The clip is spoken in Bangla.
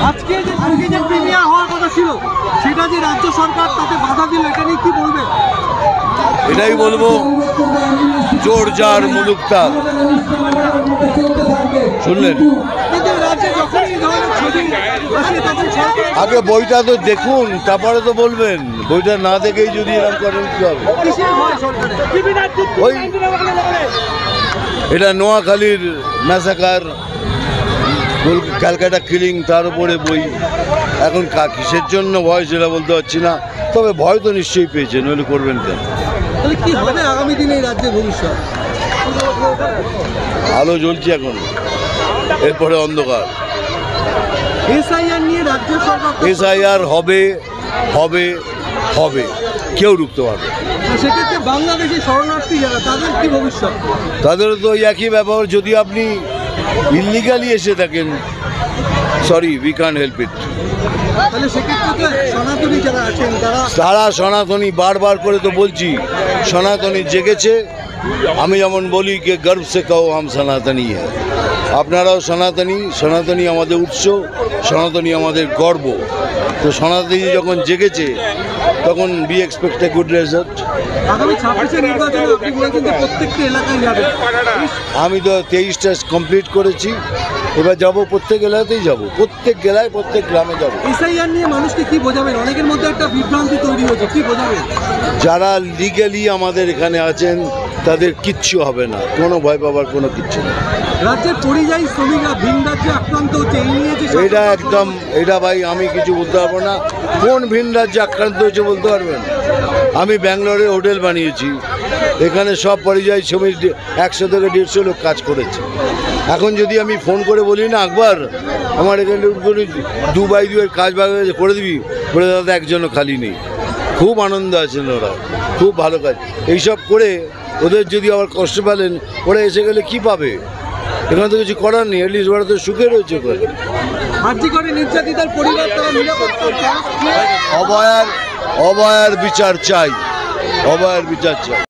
আজকে যে প্রিমিয়ার হওয়ার কথা ছিল সেটা যে রাজ্য সরকার তাতে বাধা দিল, এটা নিয়ে কি বলবে? এটাই বলবো, জোর যার মুলুকতা। শুনলেন? আগে বইটা তো দেখুন, তারপরে তো বলবেন। বইটা না দেখেই যদি এরকম করেন কি হবে? ওই এটা নোয়াখালীর ম্যাসাকার, ক্যালকাটা কিলিং, তার উপরে বই। এখন কিসের জন্য ভয় সেটা বলতে পারছি না, তবে ভয় তো নিশ্চয়ই পেয়েছেন, নইলে করবেন কেন? কি হবে আগামী দিনে এই রাজ্যের ভবিষ্যৎ? আলো জ্বলছে এখন, এরপরে অন্ধকার। এসআইআর নিয়ে রাজ্য সরকার এসআইআর হবে হবে হবে, কেউ রুখতে পারবে। সেক্ষেত্রে বাংলাদেশের শরণার্থী যারা, তাদের কি ভবিষ্যৎ? তাদেরও তো একই ব্যাপার। যদি আপনি ইল্লিগালি এসে থাকেন, sorry, we can help it. তাহলে সেক্ষেত্রে সনাতনী যারা আছেন তারা সনাতনী, বারবার করে তো বলছি, সনাতনী জেগেছে। আমি যেমন বলি কে গর্ব সে কহো হাম সনাতনী হ্যাঁ, আপনারাও সনাতনী। সনাতনী আমাদের উৎস, সনাতনী আমাদের গর্ব। তো সনাতনী যখন জেগেছে তখন B expect a good result. আমি তো 23টা কমপ্লিট করেছি, এবার যাব প্রত্যেক এলাকাতেই যাব, প্রত্যেক জেলায়, প্রত্যেক গ্রামে যাব। এসআইআর নিয়ে মানুষকে কি বোঝাবেন? অনেকের মধ্যে একটা বিভ্রান্তি তৈরি হয়েছে, কি বোঝাবেন? যারা লিগ্যালি আমাদের এখানে আছেন তাদের কিচ্ছু হবে না, কোনো ভয় পাবার কোনো কিচ্ছু নেই। রাজ্যের পরিযায়ী শ্রমিকরা ভিন রাজ্যে আক্রান্ত হচ্ছে, এই নিয়ে এটা একদম, এটা ভাই আমি কিছু বলতে পারবো না। কোন ভিন রাজ্যে আক্রান্ত হয়েছে বলতে পারবেন? আমি ব্যাঙ্গালোরে হোটেল বানিয়েছি, এখানে সব পরিযায়ী শ্রমিক 100 থেকে 150 লোক কাজ করেছে। এখন যদি আমি ফোন করে বলি না একবার আমার এখানে 2x2 কাজ ভাগ করে দিবি, বলে দাদা একজনও খালি নেই। খুব আনন্দ আছেন ওরা, খুব ভালো কাজ। এইসব করে ওদের যদি আবার কষ্ট পেলেন, ওরা এসে গেলে কি পাবে? এখানে তো কিছু করার নেই, অ্যাটলিস্ট ওরা তো সুখে রয়েছে। অভয়ার বিচার চাই, অভয়ার বিচার চাই।